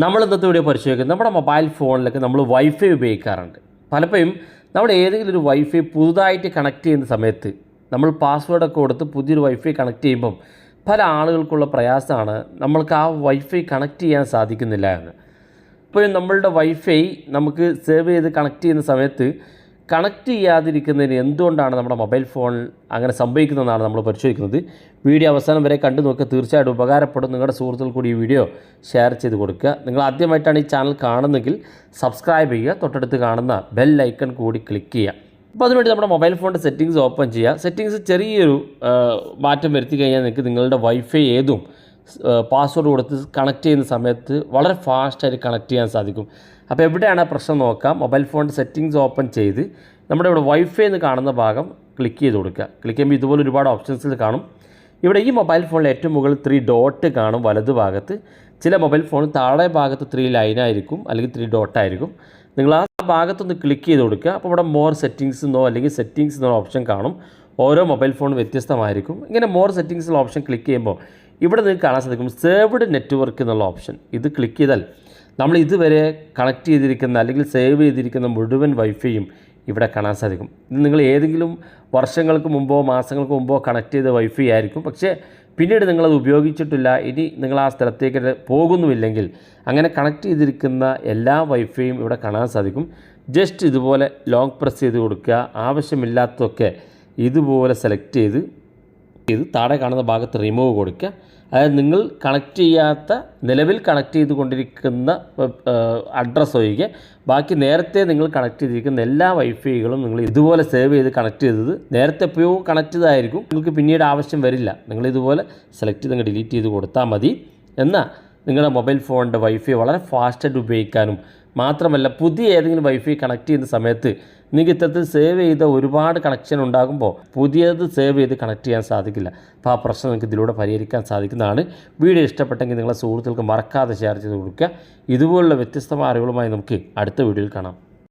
നമ്മൾ ഇന്നത്തെ വീഡിയോ പരിശോധിക്കുന്നത് നമ്മുടെ മൊബൈൽ ഫോണിലൊക്കെ നമ്മൾ വൈഫൈ ഉപയോഗിക്കാറുണ്ട്. പലപ്പോഴും നമ്മൾ ഏതെങ്കിലും ഒരു വൈഫൈ പുതുതായിട്ട് കണക്ട് ചെയ്യുന്ന സമയത്ത് നമ്മൾ പാസ്വേഡൊക്കെ കൊടുത്ത് പുതിയൊരു വൈഫൈ കണക്ട് ചെയ്യുമ്പം പല ആളുകൾക്കുള്ള പ്രയാസമാണ് നമ്മൾക്ക് ആ വൈഫൈ കണക്ട് ചെയ്യാൻ സാധിക്കുന്നില്ല എന്ന്. ഇപ്പോഴും നമ്മളുടെ വൈഫൈ നമുക്ക് സേവ് ചെയ്ത് കണക്ട് ചെയ്യുന്ന സമയത്ത് കണക്ട് ചെയ്യാതിരിക്കുന്നതിന് എന്തുകൊണ്ടാണ് നമ്മുടെ മൊബൈൽ ഫോണിൽ അങ്ങനെ സംഭവിക്കുന്നതെന്നാണ് നമ്മൾ പരിശോധിക്കുന്നത്. വീഡിയോ അവസാനം വരെ കണ്ടു നോക്കുക, തീർച്ചയായിട്ടും ഉപകാരപ്പെടും. നിങ്ങളുടെ സുഹൃത്തുക്കൾ കൂടി ഈ വീഡിയോ ഷെയർ ചെയ്ത് കൊടുക്കുക. നിങ്ങൾ ആദ്യമായിട്ടാണ് ഈ ചാനൽ കാണുന്നതെങ്കിൽ സബ്സ്ക്രൈബ് ചെയ്യുക, തൊട്ടടുത്ത് കാണുന്ന ബെൽ ഐക്കൺ കൂടി ക്ലിക്ക് ചെയ്യുക. അപ്പോൾ അതിനുവേണ്ടി നമ്മുടെ മൊബൈൽ ഫോണിൻ്റെ സെറ്റിങ്സ് ഓപ്പൺ ചെയ്യുക. സെറ്റിങ്സ് ചെറിയൊരു മാറ്റം വരുത്തി കഴിഞ്ഞാൽ നിങ്ങൾക്ക് നിങ്ങളുടെ വൈഫൈ ഏതും പാസ്വേഡ് കൊടുത്ത് കണക്ട് ചെയ്യുന്ന സമയത്ത് വളരെ ഫാസ്റ്റായിട്ട് കണക്ട് ചെയ്യാൻ സാധിക്കും. അപ്പോൾ എവിടെയാണ് പ്രശ്നം നോക്കാം. മൊബൈൽ ഫോണിൻ്റെ സെറ്റിങ്സ് ഓപ്പൺ ചെയ്ത് നമ്മുടെ ഇവിടെ വൈഫൈ എന്ന് കാണുന്ന ഭാഗം ക്ലിക്ക് ചെയ്ത് കൊടുക്കുക. ക്ലിക്ക് ചെയ്യുമ്പോൾ ഇതുപോലെ ഒരുപാട് ഓപ്ഷൻസിൽ കാണും. ഇവിടെ ഈ മൊബൈൽ ഫോണിൽ ഏറ്റവും മുകളിൽ 3 ഡോട്ട് കാണും വലതു ഭാഗത്ത്. ചില മൊബൈൽ ഫോൺ താഴെ ഭാഗത്ത് 3 ലൈനായിരിക്കും, അല്ലെങ്കിൽ 3 ഡോട്ടായിരിക്കും. നിങ്ങൾ ആ ഭാഗത്തൊന്ന് ക്ലിക്ക് ചെയ്ത് കൊടുക്കുക. അപ്പോൾ ഇവിടെ മോർ സെറ്റിങ്സ് എന്നോ അല്ലെങ്കിൽ സെറ്റിങ്സ് എന്നോ ഓപ്ഷൻ കാണും. ഓരോ മൊബൈൽ ഫോണും വ്യത്യസ്തമായിരിക്കും. ഇങ്ങനെ മോർ സെറ്റിങ്സ് എന്നുള്ള ഓപ്ഷൻ ക്ലിക്ക് ചെയ്യുമ്പോൾ ഇവിടെ നിങ്ങൾക്ക് കാണാൻ സാധിക്കും സേവ്ഡ് നെറ്റ്വർക്ക് എന്നുള്ള ഓപ്ഷൻ. ഇത് ക്ലിക്ക് ചെയ്താൽ നമ്മൾ ഇതുവരെ കണക്ട് ചെയ്തിരിക്കുന്ന അല്ലെങ്കിൽ സേവ് ചെയ്തിരിക്കുന്ന മുഴുവൻ വൈഫൈയും ഇവിടെ കാണാൻ സാധിക്കും. ഇത് നിങ്ങൾ ഏതെങ്കിലും വർഷങ്ങൾക്ക് മുമ്പോ മാസങ്ങൾക്ക് മുമ്പോ കണക്ട് ചെയ്ത വൈഫൈ ആയിരിക്കും. പക്ഷേ പിന്നീട് നിങ്ങളത് ഉപയോഗിച്ചിട്ടില്ല, ഇനി നിങ്ങൾ ആ സ്ഥലത്തേക്ക് പോകുന്നുമില്ലെങ്കിൽ അങ്ങനെ കണക്ട് ചെയ്തിരിക്കുന്ന എല്ലാ വൈഫൈയും ഇവിടെ കാണാൻ സാധിക്കും. ജസ്റ്റ് ഇതുപോലെ ലോങ് പ്രസ് ചെയ്ത് കൊടുക്കുക. ആവശ്യമില്ലാത്തതൊക്കെ ഇതുപോലെ സെലക്ട് ചെയ്ത് താഴെ കാണുന്ന ഭാഗത്ത് റിമൂവ് കൊടുക്കുക. അതായത് നിങ്ങൾ കണക്ട് ചെയ്യാത്ത നിലവിൽ കണക്ട് ചെയ്തുകൊണ്ടിരിക്കുന്ന അഡ്രസ്സ് ഒഴികെ ബാക്കി നേരത്തെ നിങ്ങൾ കണക്ട് ചെയ്തിരിക്കുന്ന എല്ലാ വൈഫൈകളും നിങ്ങൾ ഇതുപോലെ സേവ് ചെയ്ത് കണക്ട് ചെയ്തത് നേരത്തെ എപ്പോഴോ കണക്ട് ചെയ്തായിരിക്കും, നിങ്ങൾക്ക് പിന്നീട് ആവശ്യം വരില്ല. നിങ്ങളിതുപോലെ സെലക്ട് ചെയ്ത് ഡിലീറ്റ് ചെയ്ത് കൊടുത്താൽ മതി. എന്നാൽ നിങ്ങളുടെ മൊബൈൽ ഫോണിൻ്റെ വൈഫൈ വളരെ ഫാസ്റ്റായിട്ട് ഉപയോഗിക്കാനും മാത്രമല്ല പുതിയ ഏതെങ്കിലും വൈഫൈ കണക്ട് ചെയ്യുന്ന സമയത്ത് നിങ്ങൾക്ക് ഇത്തരത്തിൽ സേവ് ചെയ്ത ഒരുപാട് കണക്ഷൻ ഉണ്ടാകുമ്പോൾ പുതിയത് സേവ് ചെയ്ത് കണക്ട് ചെയ്യാൻ സാധിക്കില്ല. അപ്പോൾ ആ പ്രശ്നം നിങ്ങൾക്ക് ഇതിലൂടെ പരിഹരിക്കാൻ സാധിക്കുന്നതാണ്. വീഡിയോ ഇഷ്ടപ്പെട്ടെങ്കിൽ നിങ്ങളെ സുഹൃത്തുക്കൾക്ക് മറക്കാതെ ഷെയർ ചെയ്ത് കൊടുക്കുക. ഇതുപോലുള്ള വ്യത്യസ്തമായ അറിവുകളുമായി നമുക്ക് അടുത്ത വീഡിയോയിൽ കാണാം.